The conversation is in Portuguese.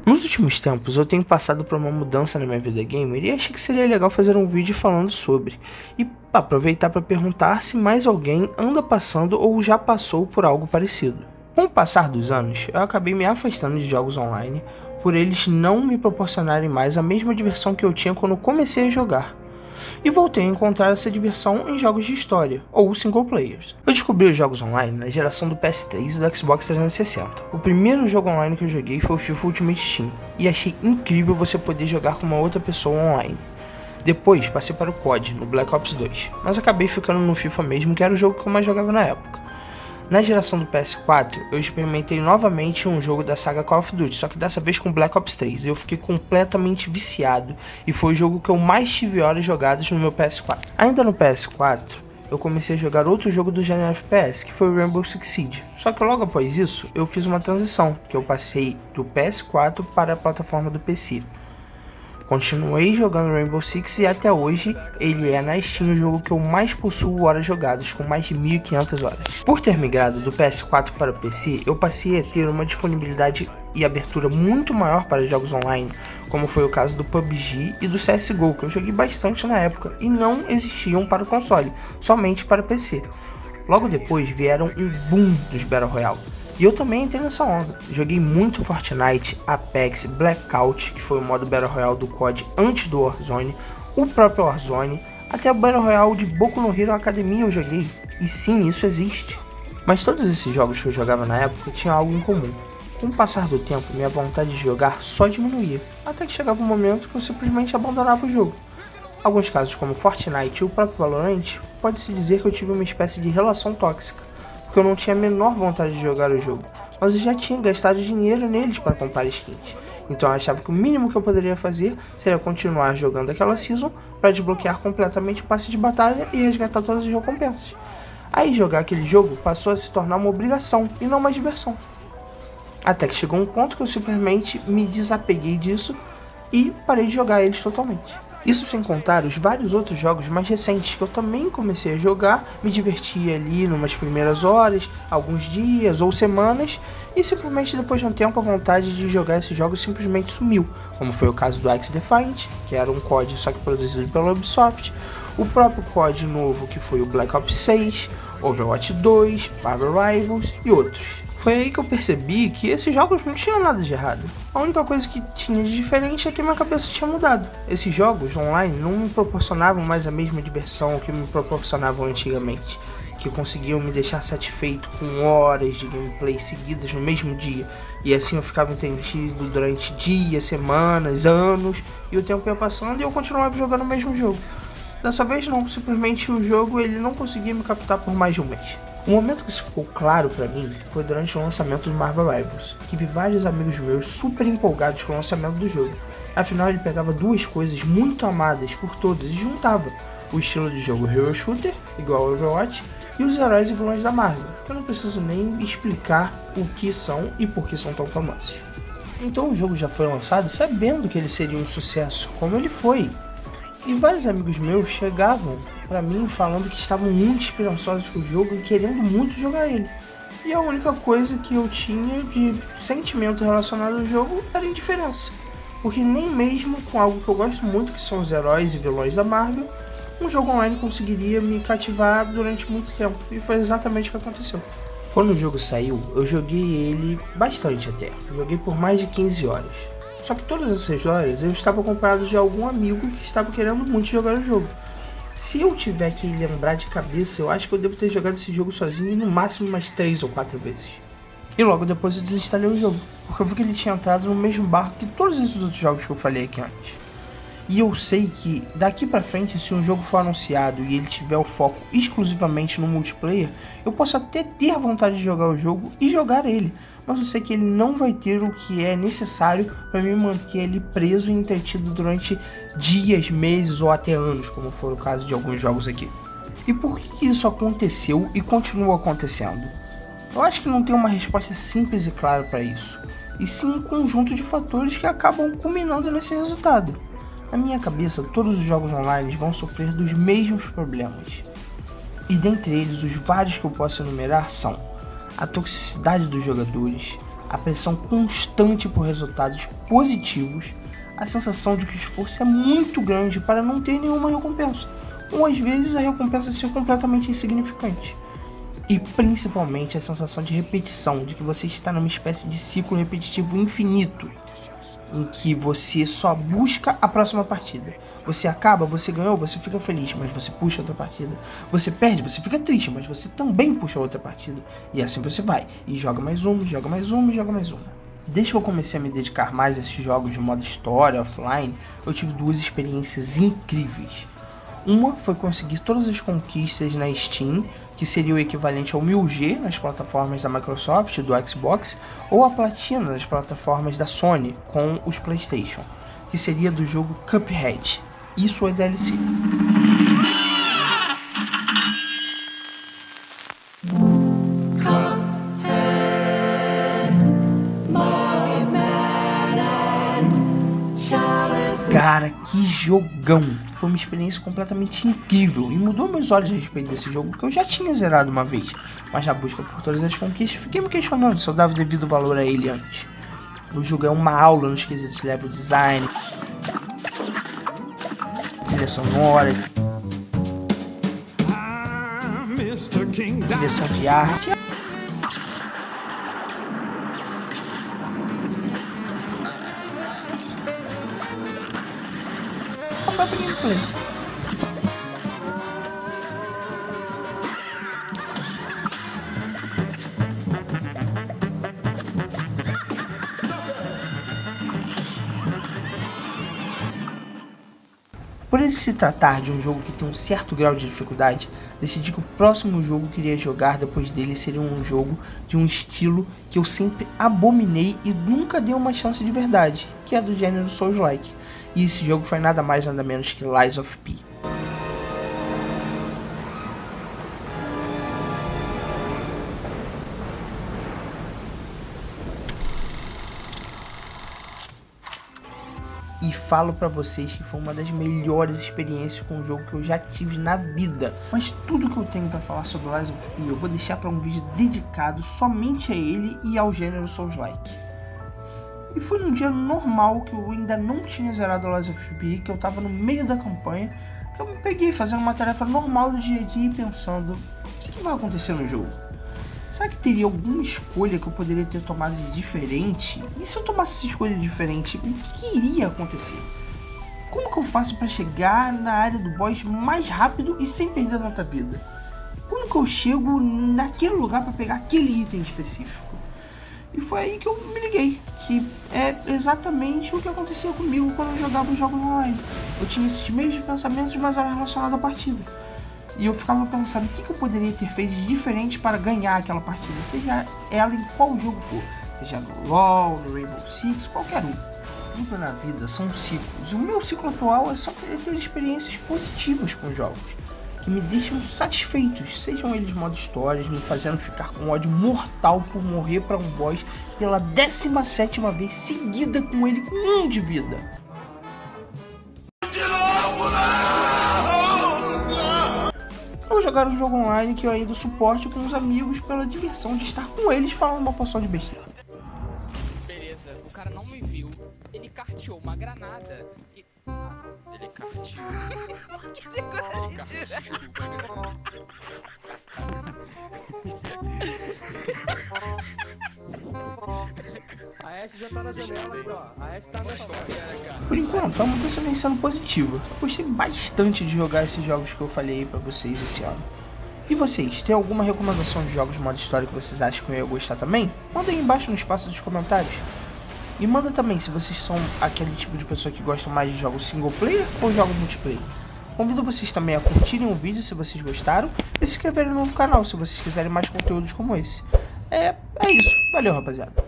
Nos últimos tempos eu tenho passado por uma mudança na minha vida gamer e achei que seria legal fazer um vídeo falando sobre, e aproveitar para perguntar se mais alguém anda passando ou já passou por algo parecido. Com o passar dos anos, eu acabei me afastando de jogos online por eles não me proporcionarem mais a mesma diversão que eu tinha quando comecei a jogar. E voltei a encontrar essa diversão em jogos de história, ou single players. Eu descobri os jogos online na geração do PS3 e do Xbox 360. O primeiro jogo online que eu joguei foi o FIFA Ultimate Team, e achei incrível você poder jogar com uma outra pessoa online. Depois passei para o COD, no Black Ops 2, mas acabei ficando no FIFA mesmo, que era o jogo que eu mais jogava na época. Na geração do PS4, eu experimentei novamente um jogo da saga Call of Duty, só que dessa vez com Black Ops 3, e eu fiquei completamente viciado, e foi o jogo que eu mais tive horas jogadas no meu PS4. Ainda no PS4, eu comecei a jogar outro jogo do gênero FPS, que foi o Rainbow Six Siege. Só que logo após isso, eu fiz uma transição, que eu passei do PS4 para a plataforma do PC. Continuei jogando Rainbow Six e até hoje ele é na Steam o jogo que eu mais possuo horas jogadas, com mais de 1.500 horas. Por ter migrado do PS4 para o PC, eu passei a ter uma disponibilidade e abertura muito maior para jogos online, como foi o caso do PUBG e do CSGO, que eu joguei bastante na época e não existiam para o console, somente para PC. Logo depois vieram um boom dos Battle Royale. E eu também entrei nessa onda. Joguei muito Fortnite, Apex, Blackout, que foi o modo Battle Royale do COD antes do Warzone, o próprio Warzone, até o Battle Royale de Boku no Hero Academia eu joguei. E sim, isso existe. Mas todos esses jogos que eu jogava na época tinham algo em comum. Com o passar do tempo, minha vontade de jogar só diminuía, até que chegava um momento que eu simplesmente abandonava o jogo. Alguns casos, como Fortnite e o próprio Valorant, pode-se dizer que eu tive uma espécie de relação tóxica, porque eu não tinha a menor vontade de jogar o jogo, mas eu já tinha gastado dinheiro neles para comprar skins. Então eu achava que o mínimo que eu poderia fazer seria continuar jogando aquela season para desbloquear completamente o passe de batalha e resgatar todas as recompensas. Aí jogar aquele jogo passou a se tornar uma obrigação e não uma diversão. Até que chegou um ponto que eu simplesmente me desapeguei disso e parei de jogar eles totalmente. Isso sem contar os vários outros jogos mais recentes que eu também comecei a jogar, me divertia ali numas primeiras horas, alguns dias ou semanas, e simplesmente depois de um tempo a vontade de jogar esses jogos simplesmente sumiu, como foi o caso do X-Defiant, que era um COD só que produzido pela Ubisoft, o próprio COD novo que foi o Black Ops 6, Overwatch 2, Marvel Rivals e outros. Foi aí que eu percebi que esses jogos não tinham nada de errado. A única coisa que tinha de diferente é que minha cabeça tinha mudado. Esses jogos online não me proporcionavam mais a mesma diversão que me proporcionavam antigamente, que conseguiam me deixar satisfeito com horas de gameplay seguidas no mesmo dia. E assim eu ficava entretido durante dias, semanas, anos, e o tempo ia passando e eu continuava jogando o mesmo jogo. Dessa vez não, simplesmente o jogo ele não conseguia me captar por mais de um mês. O momento que isso ficou claro pra mim foi durante o lançamento do Marvel Rivals, que vi vários amigos meus super empolgados com o lançamento do jogo. Afinal ele pegava duas coisas muito amadas por todos e juntava o estilo de jogo Hero Shooter, igual ao Overwatch, e os heróis e vilões da Marvel, que eu não preciso nem explicar o que são e por que são tão famosos. Então o jogo já foi lançado sabendo que ele seria um sucesso, como ele foi. E vários amigos meus chegavam pra mim falando que estavam muito esperançosos com o jogo e querendo muito jogar ele. E a única coisa que eu tinha de sentimento relacionado ao jogo era indiferença. Porque nem mesmo com algo que eu gosto muito, que são os heróis e vilões da Marvel, um jogo online conseguiria me cativar durante muito tempo. E foi exatamente o que aconteceu. Quando o jogo saiu, eu joguei ele bastante até. Eu joguei por mais de 15 horas. Só que todas essas horas eu estava acompanhado de algum amigo que estava querendo muito jogar o jogo. Se eu tiver que lembrar de cabeça, eu acho que eu devo ter jogado esse jogo sozinho no máximo umas 3 ou 4 vezes. E logo depois eu desinstalei o jogo, porque eu vi que ele tinha entrado no mesmo barco que todos esses outros jogos que eu falei aqui antes. E eu sei que daqui pra frente, se um jogo for anunciado e ele tiver o foco exclusivamente no multiplayer, eu posso até ter vontade de jogar o jogo e jogar ele, mas eu sei que ele não vai ter o que é necessário para me manter ele preso e entretido durante dias, meses ou até anos, como foi o caso de alguns jogos aqui. E por que isso aconteceu e continua acontecendo? Eu acho que não tem uma resposta simples e clara para isso, e sim um conjunto de fatores que acabam culminando nesse resultado. Na minha cabeça, todos os jogos online vão sofrer dos mesmos problemas. E dentre eles, os vários que eu posso enumerar são a toxicidade dos jogadores, a pressão constante por resultados positivos, a sensação de que o esforço é muito grande para não ter nenhuma recompensa, ou às vezes a recompensa ser completamente insignificante. E principalmente a sensação de repetição, de que você está numa espécie de ciclo repetitivo infinito, em que você só busca a próxima partida. Você acaba, você ganhou, você fica feliz, mas você puxa outra partida. Você perde, você fica triste, mas você também puxa outra partida. E assim você vai, e joga mais uma, joga mais uma, joga mais uma. Desde que eu comecei a me dedicar mais a esses jogos de modo história, offline, eu tive duas experiências incríveis. Uma foi conseguir todas as conquistas na Steam, que seria o equivalente ao 1000G nas plataformas da Microsoft, do Xbox, ou a platina nas plataformas da Sony com os PlayStation, que seria do jogo Cuphead. Isso é DLC. Cara, que jogão! Foi uma experiência completamente incrível e mudou meus olhos a respeito desse jogo que eu já tinha zerado uma vez, mas na busca por todas as conquistas fiquei me questionando se eu dava o devido valor a ele antes. O jogo é uma aula nos quesitos de level design, trilha sonora, direção de arte. A própria gameplay. Por ele se tratar de um jogo que tem um certo grau de dificuldade, decidi que o próximo jogo que iria jogar depois dele seria um jogo de um estilo que eu sempre abominei e nunca dei uma chance de verdade, que é do gênero Souls-like. E esse jogo foi nada mais nada menos que Lies of P. E falo pra vocês que foi uma das melhores experiências com o jogo que eu já tive na vida. Mas tudo que eu tenho pra falar sobre Lies of P eu vou deixar pra um vídeo dedicado somente a ele e ao gênero Souls-like. E foi num dia normal que eu ainda não tinha zerado Lies of P, que eu tava no meio da campanha, que eu me peguei fazendo uma tarefa normal do dia a dia e pensando, o que vai acontecer no jogo? Será que teria alguma escolha que eu poderia ter tomado de diferente? E se eu tomasse essa escolha diferente, o que iria acontecer? Como que eu faço para chegar na área do boss mais rápido e sem perder tanta vida? Como que eu chego naquele lugar para pegar aquele item específico? E foi aí que eu me liguei, que é exatamente o que acontecia comigo quando eu jogava os jogos online. Eu tinha esses mesmos pensamentos, mas era relacionado à partida. E eu ficava pensando o que eu poderia ter feito de diferente para ganhar aquela partida, seja ela em qual jogo for, seja no LoL, no Rainbow Six, qualquer um. Tudo na vida são ciclos, e o meu ciclo atual é só querer ter experiências positivas com jogos, que me deixam satisfeitos, sejam eles modo histórias, me fazendo ficar com ódio mortal por morrer para um boss pela 17ª vez seguida com ele com 1 de vida. Ou jogar um jogo online que eu ainda suporte com os amigos pela diversão de estar com eles falando uma porção de besteira. Beleza, o cara não me viu, ele carteou uma granada e... ele carteou. A Ash já tá na janela aqui, ó. A Ash tá na janela. Por enquanto, a mudança vem sendo positiva. Eu gostei bastante de jogar esses jogos que eu falei aí pra vocês esse ano. E vocês, tem alguma recomendação de jogos de modo história que vocês acham que eu ia gostar também? Manda aí embaixo no espaço dos comentários. E manda também se vocês são aquele tipo de pessoa que gostam mais de jogos single player ou jogos multiplayer. Convido vocês também a curtirem o vídeo se vocês gostaram e se inscreverem no canal se vocês quiserem mais conteúdos como esse. É isso. Valeu, rapaziada.